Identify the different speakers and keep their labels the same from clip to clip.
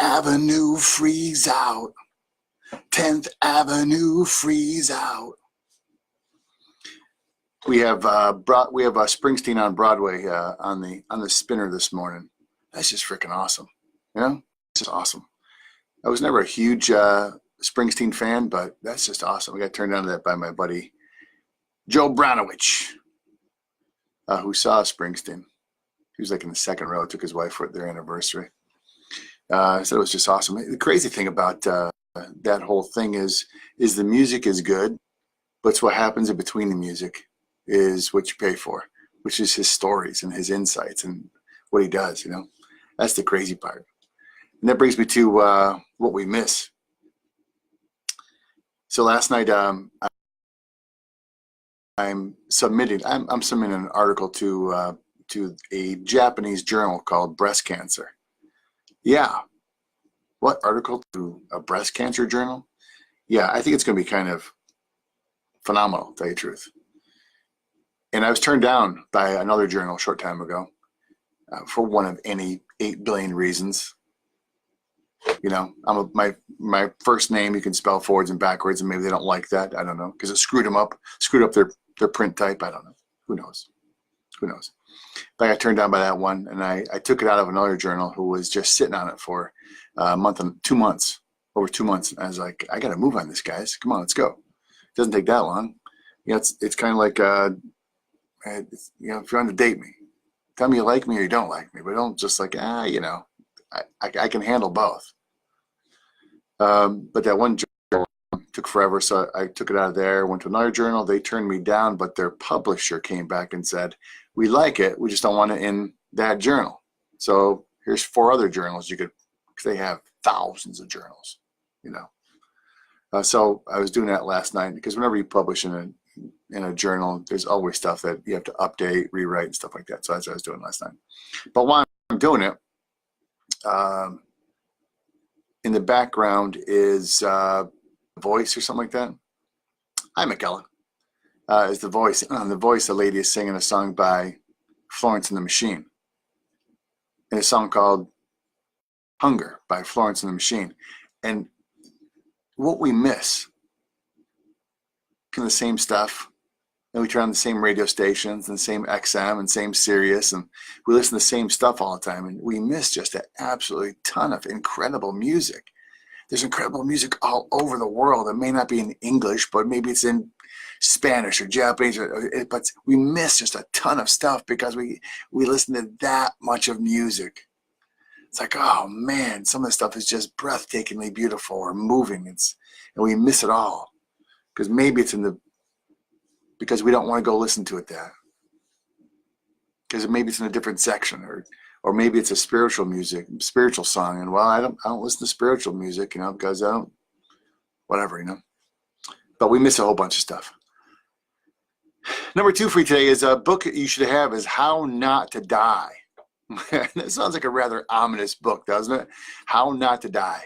Speaker 1: Avenue freeze out. 10th Avenue freeze out. We have Springsteen on Broadway on the spinner this morning. That's just freaking awesome. You know, it's just awesome. I was never a huge Springsteen fan, but that's just awesome. I got turned on to that by my buddy Joe Branowich, who saw Springsteen. He was like in the second row. Took his wife for their anniversary. So it was just awesome. The crazy thing about that whole thing is the music is good, but it's what happens in between the music is what you pay for, which is his stories and his insights and what he does. You know, that's the crazy part. And that brings me to what we miss. So last night, I'm submitting an article to a Japanese journal called Breast Cancer. Yeah, what article to a breast cancer journal? Yeah, I think it's going to be kind of phenomenal, to tell you the truth. And I was turned down by another journal a short time ago for one of any 8 billion reasons. You know, my first name you can spell forwards and backwards, and maybe they don't like that. I don't know, because it screwed up their print type. I don't know. Who knows? But I got turned down by that one, and I took it out of another journal who was just sitting on it for a month and 2 months, over 2 months. And I was like, I got to move on this, guys. Come on, let's go. It doesn't take that long. You know, it's kind of like, you know, if you want to date me, tell me you like me or you don't like me, but don't just like, you know, I can handle both. But that one journal took forever, so I took it out of there, went to another journal. They turned me down, but their publisher came back and said, we like it, we just don't want it in that journal. So here's 4 other journals you could, because they have thousands of journals, you know. So I was doing that last night, because whenever you publish in a journal, there's always stuff that you have to update, rewrite, and stuff like that. So that's what I was doing last night. But while I'm doing it, in the background is voice or something like that. Hi, McKellen. Is the voice. On the voice, the lady is singing a song by Florence and the Machine. And a song called Hunger by Florence and the Machine. And what we miss, kind of the same stuff, and we turn on the same radio stations and the same XM and same Sirius, and we listen to the same stuff all the time, and we miss just an absolutely ton of incredible music. There's incredible music all over the world. It may not be in English, but maybe it's in Spanish or Japanese, but we miss just a ton of stuff because we listen to that much of music. It's like, oh man, some of the stuff is just breathtakingly beautiful or moving. And we miss it all because maybe it's because we don't want to go listen to it there. Because maybe it's in a different section, or maybe it's a spiritual song. And well, I don't listen to spiritual music, you know, because I don't, whatever, you know. But we miss a whole bunch of stuff. Number 2 for you today is a book that you should have is How Not to Die. That sounds like a rather ominous book, doesn't it? How Not to Die.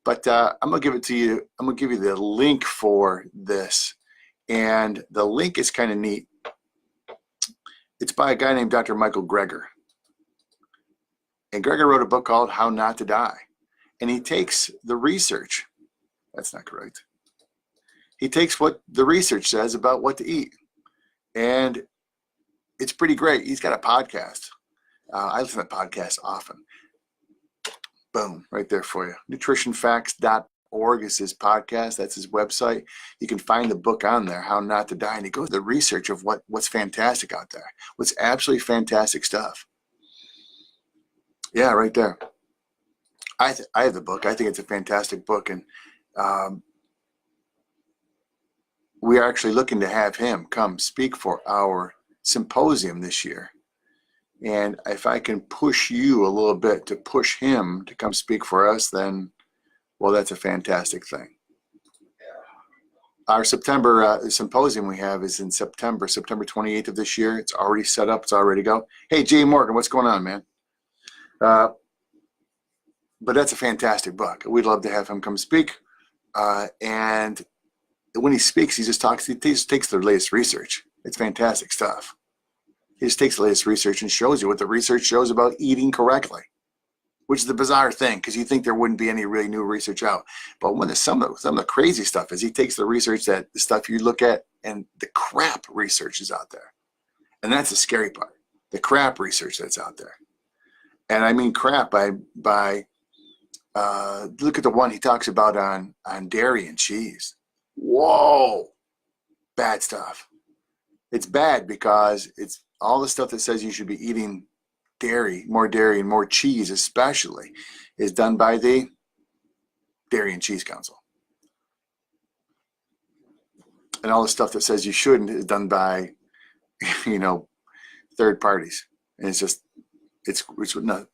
Speaker 1: But I'm going to give it to you. I'm going to give you the link for this. And the link is kind of neat. It's by a guy named Dr. Michael Greger. And Greger wrote a book called How Not to Die. And he takes the research. That's not correct. He takes what the research says about what to eat. And it's pretty great. He's got a podcast. I listen to podcasts often. Boom, right there for you. Nutritionfacts.org is his podcast. That's his website. You can find the book on there, How Not to Die. And he goes to the research of what's fantastic out there. What's absolutely fantastic stuff. Yeah, right there. I have the book. I think it's a fantastic book. And we are actually looking to have him come speak for our symposium this year. And if I can push you a little bit to push him to come speak for us, then, well, that's a fantastic thing. Our September symposium we have is in September 28th of this year. It's already set up. It's already go. Hey, Jay Morgan, what's going on, man? But that's a fantastic book. We'd love to have him come speak. And when he speaks, he just takes the latest research. It's fantastic stuff. He just takes the latest research and shows you what the research shows about eating correctly. which is the bizarre thing because you think there wouldn't be any really new research out. But when some of the crazy stuff is he takes the research the stuff you look at and the crap research is out there. And that's the scary part, the crap research that's out there. And I mean crap by look at the one he talks about on dairy and cheese. Whoa, bad stuff. It's bad because it's all the stuff that says you should be eating dairy and more cheese especially is done by the Dairy and Cheese Council. And all the stuff that says you shouldn't is done by, third parties. And it's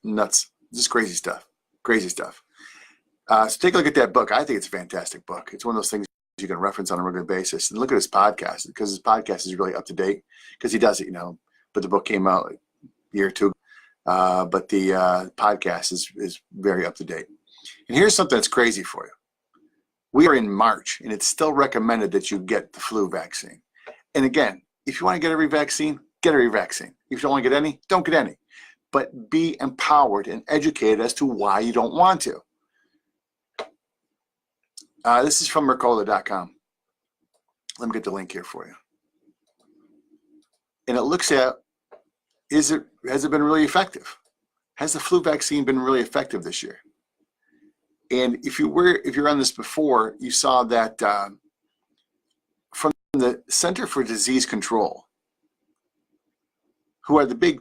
Speaker 1: nuts. Just crazy stuff. Crazy stuff. So take a look at that book. I think it's a fantastic book. It's one of those things you can reference on a regular basis. And look at his podcast, because his podcast is really up to date, because he does it, but the book came out a year or two. But the podcast is very up to date. And here's something that's crazy for you. We are in March, and it's still recommended that you get the flu vaccine. And again, if you want to get every vaccine, get every vaccine. If you don't want to get any, don't get any. But be empowered and educated as to why you don't want to. This is from Mercola.com. Let me get the link here for you. And it looks at, has it been really effective? Has the flu vaccine been really effective this year? And if you're on this before, you saw that from the Center for Disease Control, who are the big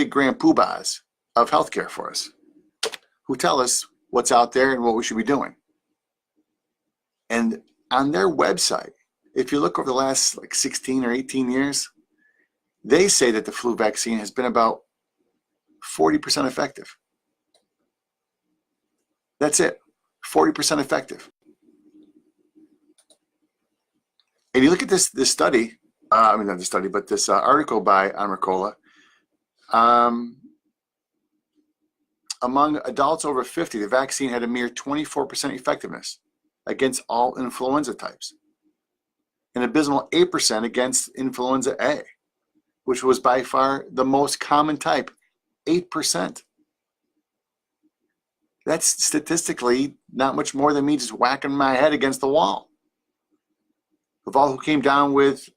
Speaker 1: grand poobahs of healthcare for us, who tell us what's out there and what we should be doing. And on their website, if you look over the last 16 or 18 years, they say that the flu vaccine has been about 40% effective. That's it, 40% effective. And you look at this study, not the study, but this article by Mercola. Among adults over 50, the vaccine had a mere 24% effectiveness against all influenza types, an abysmal 8% against influenza A, which was by far the most common type, 8%. That's statistically not much more than me just whacking my head against the wall. Of all who came down with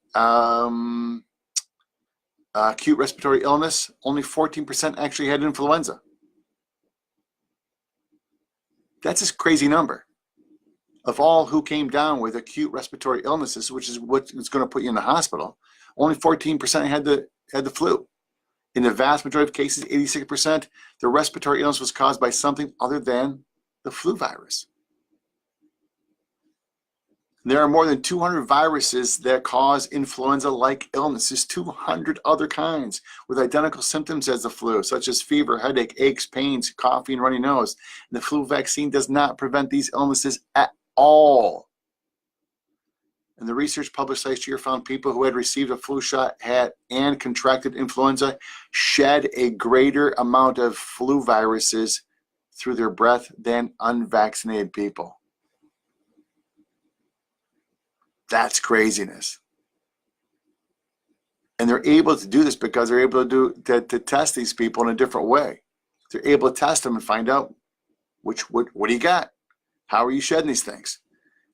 Speaker 1: acute respiratory illness, only 14% actually had influenza. That's a crazy number. Of all who came down with acute respiratory illnesses, which is what is going to put you in the hospital, only 14% had the flu. In the vast majority of cases, 86%, the respiratory illness was caused by something other than the flu virus. There are more than 200 viruses that cause influenza-like illnesses, 200 other kinds with identical symptoms as the flu, such as fever, headache, aches, pains, coughing, and runny nose. And the flu vaccine does not prevent these illnesses at all. And the research published last year found people who had received a flu shot and contracted influenza shed a greater amount of flu viruses through their breath than unvaccinated people. That's craziness. And they're able to do this because they're able to test these people in a different way. They're able to test them and find out what do you got? How are you shedding these things?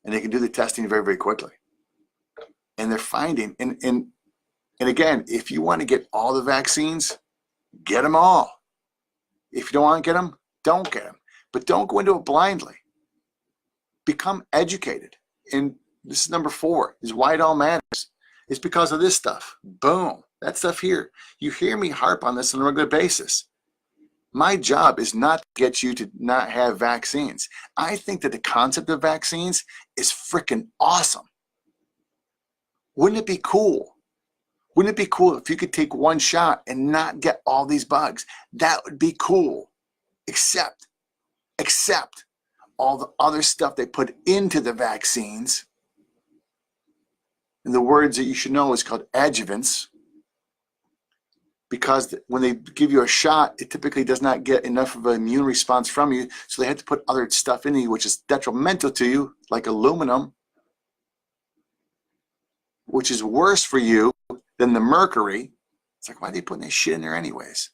Speaker 1: And they can do the testing very, very quickly. And they're finding, and again, if you want to get all the vaccines, get them all. If you don't want to get them, don't get them. But don't go into it blindly. Become educated. And this is number 4, is why it all matters. It's because of this stuff. Boom. That stuff here. You hear me harp on this on a regular basis. My job is not to get you to not have vaccines. I think that the concept of vaccines is freaking awesome. Wouldn't it be cool? Wouldn't it be cool if you could take one shot and not get all these bugs? That would be cool. Except all the other stuff they put into the vaccines. And the words that you should know is called adjuvants. Because when they give you a shot, it typically does not get enough of an immune response from you. So they have to put other stuff in you, which is detrimental to you, like aluminum, which is worse for you than the mercury. It's like, why are they putting this shit in there anyways?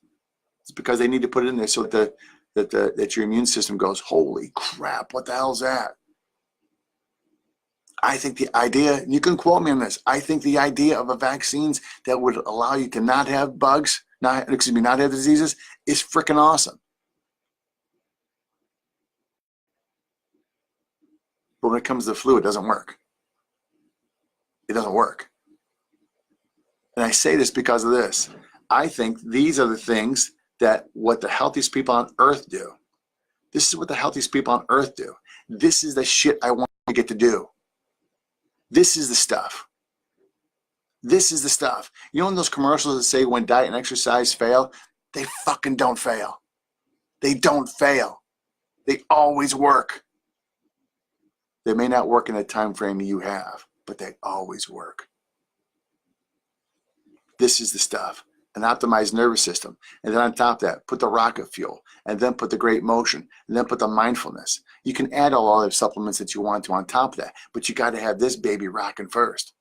Speaker 1: It's because they need to put it in there so that your immune system goes, holy crap, what the hell's that? I think the idea, you can quote me on this, I think the idea of a vaccines that would allow you to not have bugs, not have diseases, is freaking awesome. But when it comes to the flu, it doesn't work. It doesn't work. And I say this because of this. I think these are the things that what the healthiest people on earth do. This is what the healthiest people on earth do. This is the shit I want to get to do. This is the stuff. This is the stuff. You know, in those commercials that say when diet and exercise fail, they fucking don't fail. They don't fail. They always work. They may not work in the time frame you have, but they always work. This is the stuff. An optimized nervous system. And then on top of that, put the rocket fuel, and then put the great motion, and then put the mindfulness. You can add all other supplements that you want to on top of that, but you got to have this baby rocking first.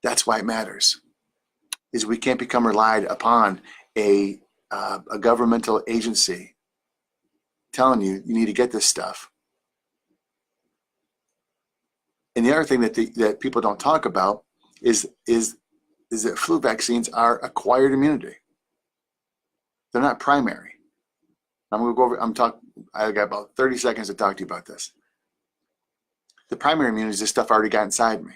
Speaker 1: That's why it matters. Is we can't become relied upon a governmental agency telling you need to get this stuff. And the other thing that people don't talk about is that flu vaccines are acquired immunity. They're not primary. I'm going to go over, I got about 30 seconds to talk to you about this. The primary immunity is the stuff I already got inside me.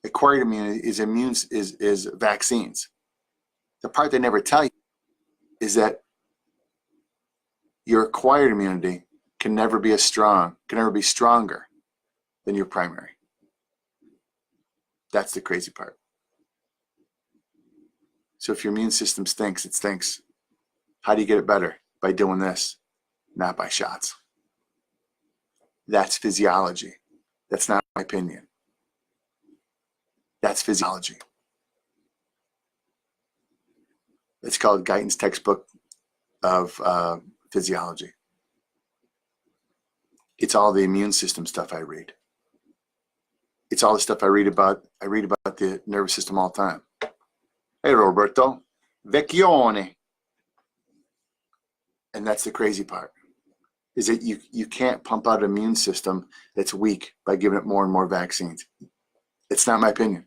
Speaker 1: Acquired immunity is vaccines. The part they never tell you is that your acquired immunity can never be stronger than your primary. That's the crazy part. So if your immune system stinks, it stinks. How do you get it better? By doing this, not by shots. That's physiology. That's not my opinion. That's physiology. It's called Guyton's textbook of physiology. It's all the immune system stuff I read. It's all the stuff I read about the nervous system all the time. Hey, Roberto. Vecchione. And that's the crazy part, is that you can't pump out an immune system that's weak by giving it more and more vaccines. It's not my opinion.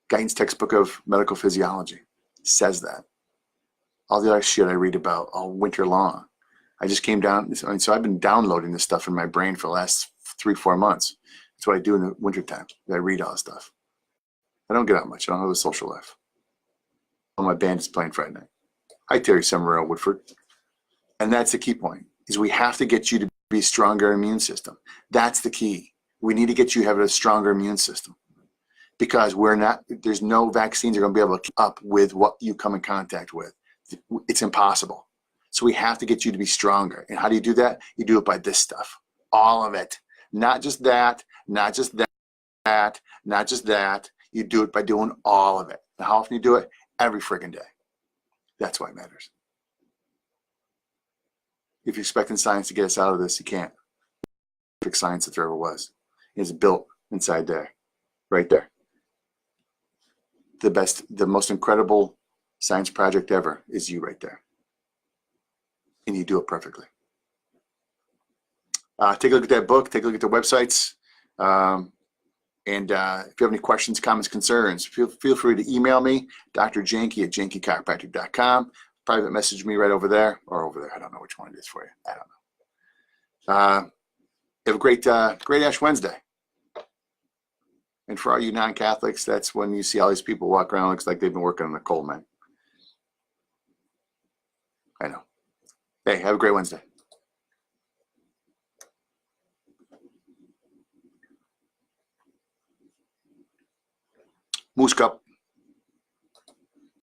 Speaker 1: Guyton's textbook of medical physiology says that. All the other shit I read about all winter long. I just came down, so I've been downloading this stuff in my brain for the last 3-4 months. That's what I do in the wintertime. I read all this stuff. I don't get out much. I don't have a social life. All my band is playing Friday night. Hi, Terry Summerall Woodford. And that's the key point, is we have to get you to be a stronger immune system. That's the key. We need to get you to have a stronger immune system, because there's no vaccines that are going to be able to keep up with what you come in contact with. It's impossible. So we have to get you to be stronger. And how do you do that? You do it by this stuff. All of it. Not just that, not just that, not just that. You do it by doing all of it. And how often you do it? Every friggin' day. That's why it matters. If you're expecting science to get us out of this, you can't. Perfect science if there ever was. It's built inside there. Right there. The most incredible science project ever is you right there. And you do it perfectly. Take a look at that book. Take a look at the websites. And if you have any questions, comments, concerns, feel free to email me, Dr. Janke at jankechiropractic.com. Private message me right over there or over there. I don't know which one it is for you. I don't know. Have a great Ash Wednesday. And for all you non-Catholics, that's when you see all these people walk around. Looks like they've been working on the coal mine. I know. Hey, have a great Wednesday. Moose Cup.